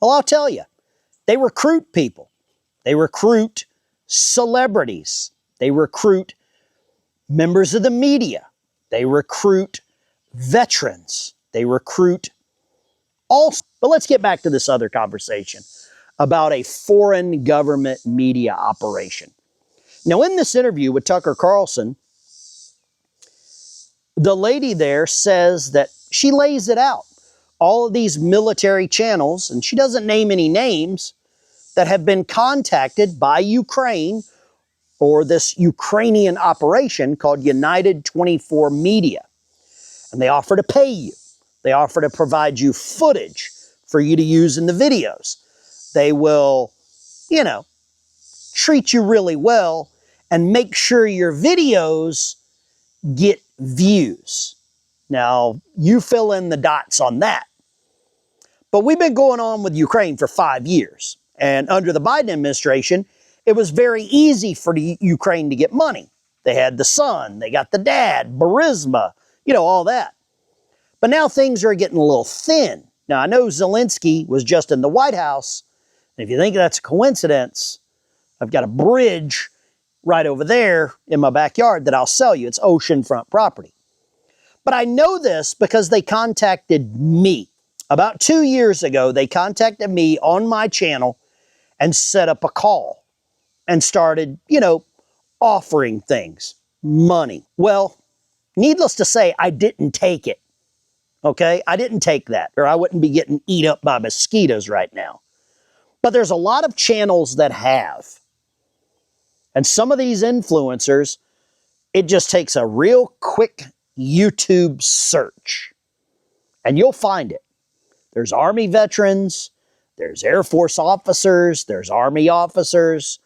Well, I'll tell you, they recruit people. They recruit celebrities. They recruit members of the media. They recruit veterans. They recruit all. But let's get back to this other conversation about a foreign government media operation. Now, in this interview with Tucker Carlson, the lady there says that she lays it out. All of these military channels, and she doesn't name any names, that have been contacted by Ukraine or this Ukrainian operation called United 24 Media. And they offer to pay you. They offer to provide you footage for you to use in the videos. They will, treat you really well and make sure your videos get views. Now, you fill in the dots on that. But we've been going on with Ukraine for 5 years. And under the Biden administration, it was very easy for the Ukraine to get money. They had the son, they got the dad, Burisma, all that. But now things are getting a little thin. Now, I know Zelensky was just in the White House. And if you think that's a coincidence, I've got a bridge right over there in my backyard that I'll sell you. It's oceanfront property. But I know this because they contacted me. About 2 years ago, they contacted me on my channel and set up a call and started, offering things, money. Well, needless to say, I didn't take it. Okay? I didn't take that, or I wouldn't be getting eat up by mosquitoes right now. But there's a lot of channels that have. And some of these influencers, it just takes a real quick YouTube search and you'll find it. There's Army veterans, there's Air Force officers, there's Army officers.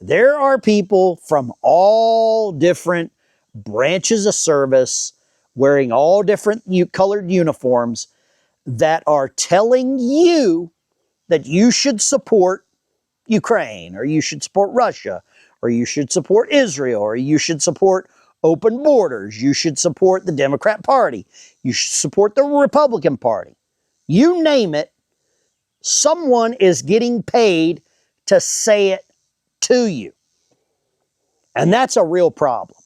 There are people from all different branches of service wearing all different colored uniforms that are telling you that you should support Ukraine, or you should support Russia, or you should support Israel, or you should support open borders, you should support the Democrat Party, you should support the Republican Party. You name it, someone is getting paid to say it to you. And that's a real problem.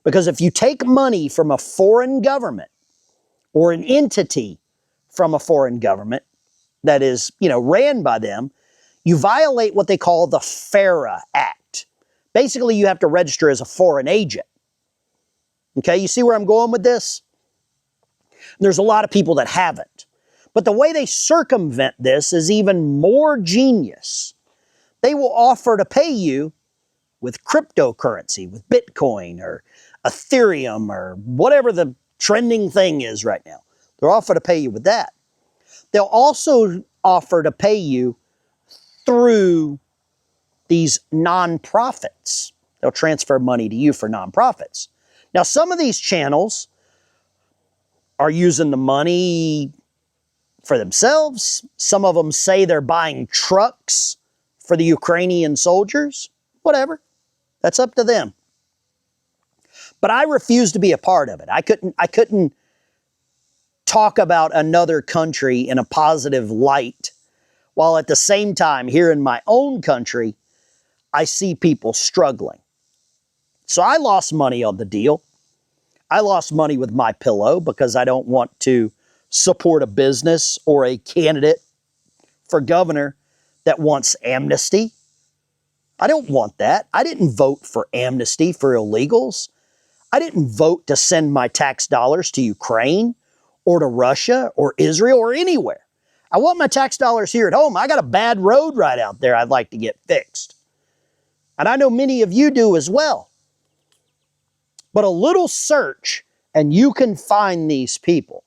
Because if you take money from a foreign government or an entity from a foreign government that is, ran by them, you violate what they call the FARA Act. Basically, you have to register as a foreign agent. Okay, you see where I'm going with this? There's a lot of people that haven't. But the way they circumvent this is even more genius. They will offer to pay you with cryptocurrency, with Bitcoin or Ethereum or whatever the trending thing is right now. They'll offer to pay you with that. They'll also offer to pay you through these nonprofits. They'll transfer money to you for nonprofits. Now, some of these channels are using the money for themselves. Some of them say they're buying trucks for the Ukrainian soldiers. Whatever. That's up to them. But I refuse to be a part of it. I couldn't talk about another country in a positive light while at the same time here in my own country, I see people struggling. So I lost money on the deal. I lost money with my pillow because I don't want to support a business or a candidate for governor that wants amnesty. I don't want that. I didn't vote for amnesty for illegals. I didn't vote to send my tax dollars to Ukraine or to Russia or Israel or anywhere. I want my tax dollars here at home. I got a bad road right out there I'd like to get fixed. And I know many of you do as well. But a little search and you can find these people.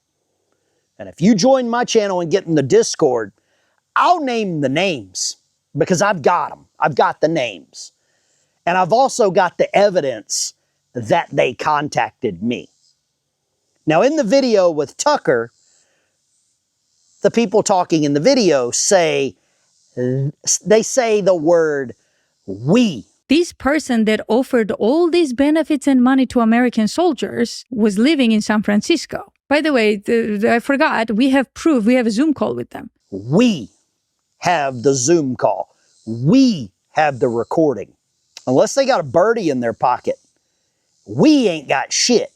And if you join my channel and get in the Discord, I'll name the names because I've got them. I've got the names. And I've also got the evidence that they contacted me. Now, in the video with Tucker, the people talking in the video say the word we. This person that offered all these benefits and money to American soldiers was living in San Francisco. By the way, I forgot, we have proof. We have a Zoom call with them. We. have the Zoom call. We have the recording. Unless they got a birdie in their pocket, we ain't got shit.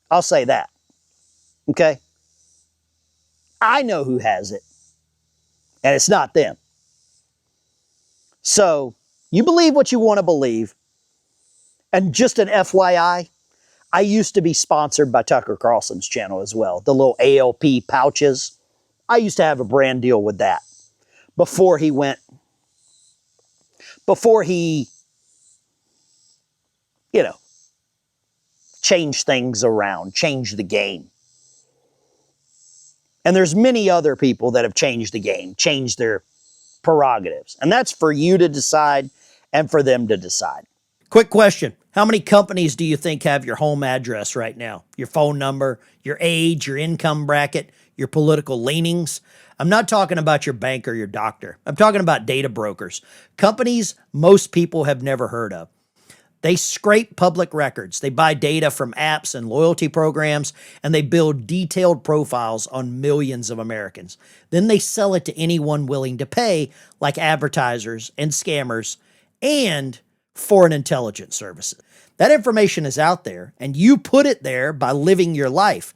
I'll say that. Okay? I know who has it, and it's not them. So, you believe what you want to believe. And just an FYI, I used to be sponsored by Tucker Carlson's channel as well. The little ALP pouches. I used to have a brand deal with that before he, you know, changed things around, changed the game. And there's many other people that have changed the game, changed their prerogatives. And that's for you to decide and for them to decide. Quick question. How many companies do you think have your home address right now? Your phone number, your age, your income bracket, your political leanings? I'm not talking about your bank or your doctor. I'm talking about data brokers. Companies most people have never heard of. They scrape public records. They buy data from apps and loyalty programs, and they build detailed profiles on millions of Americans. Then they sell it to anyone willing to pay, like advertisers and scammers and foreign intelligence services. That information is out there, and you put it there by living your life.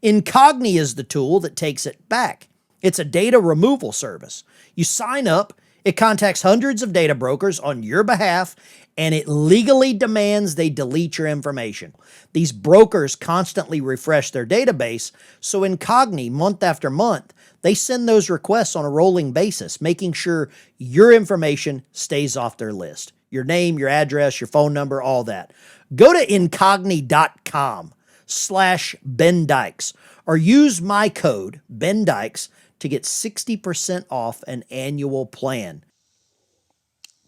Incogni is the tool that takes it back. It's a data removal service. You sign up, it contacts hundreds of data brokers on your behalf, and it legally demands they delete your information. These brokers constantly refresh their database, so Incogni, month after month, they send those requests on a rolling basis, making sure your information stays off their list. Your name, your address, your phone number, all that. Go to incogni.com/Ben Dykes or use my code, Ben Dykes, to get 60% off an annual plan.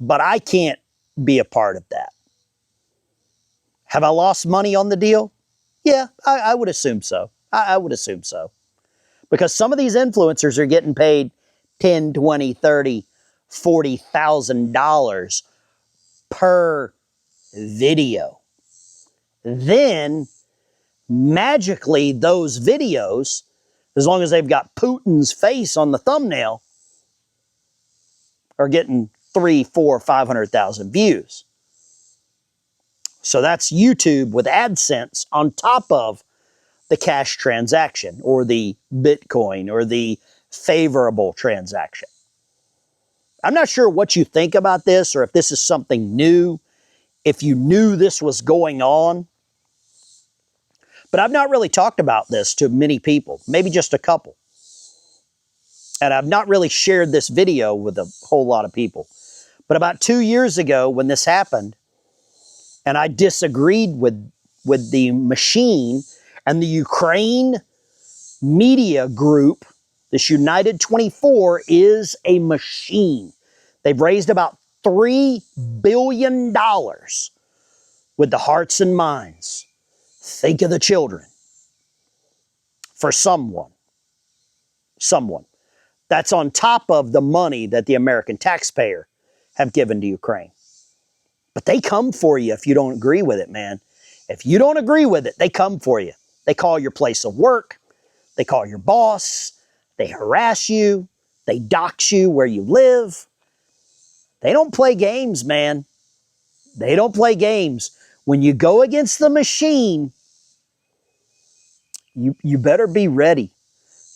But I can't be a part of that. Have I lost money on the deal? Yeah, I would assume so. I would assume so. Because some of these influencers are getting paid $10, $20, $30, $40,000 per video. Then, magically, those videos, as long as they've got Putin's face on the thumbnail, are getting 3, 4, 500,000 views. So that's YouTube with AdSense on top of the cash transaction or the Bitcoin or the favorable transaction. I'm not sure what you think about this or if this is something new, if you knew this was going on. But I've not really talked about this to many people, maybe just a couple. And I've not really shared this video with a whole lot of people. But about 2 years ago when this happened, and I disagreed with the machine and the Ukraine media group, this United 24 is a machine. They've raised about $3 billion with the hearts and minds. Think of the children. For someone. That's on top of the money that the American taxpayer have given to Ukraine. But they come for you if you don't agree with it, man. If you don't agree with it, they come for you. They call your place of work. They call your boss. They harass you. They dox you where you live. They don't play games, man. They don't play games. When you go against the machine, you better be ready.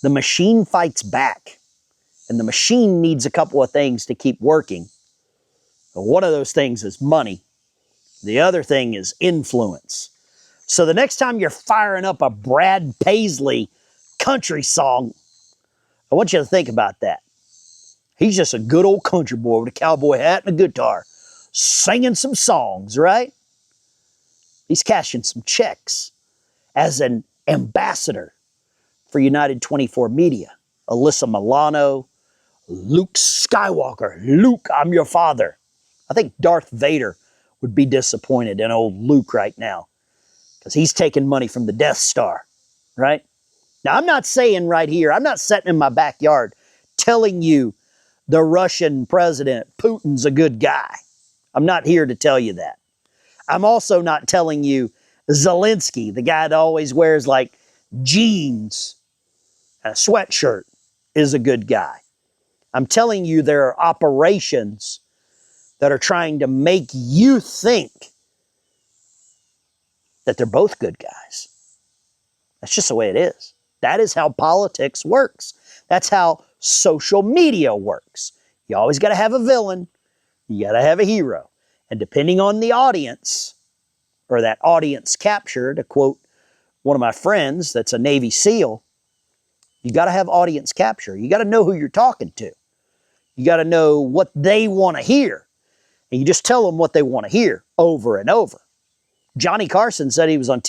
The machine fights back. And the machine needs a couple of things to keep working. One of those things is money. The other thing is influence. So the next time you're firing up a Brad Paisley country song, I want you to think about that. He's just a good old country boy with a cowboy hat and a guitar, singing some songs, right? He's cashing some checks as an ambassador for United 24 Media. Alyssa Milano, Luke Skywalker. Luke, I'm your father. I think Darth Vader would be disappointed in old Luke right now because he's taking money from the Death Star, right? Now, I'm not saying right here, I'm not sitting in my backyard telling you the Russian president, Putin's a good guy. I'm not here to tell you that. I'm also not telling you Zelensky, the guy that always wears like jeans and a sweatshirt, is a good guy. I'm telling you, there are operations that are trying to make you think that they're both good guys. That's just the way it is. That is how politics works. That's how social media works. You always got to have a villain. You got to have a hero. And depending on the audience, or that audience capture, to quote one of my friends that's a Navy SEAL, you got to have audience capture. You got to know who you're talking to. You got to know what they want to hear. And you just tell them what they want to hear over and over. Johnny Carson said he was on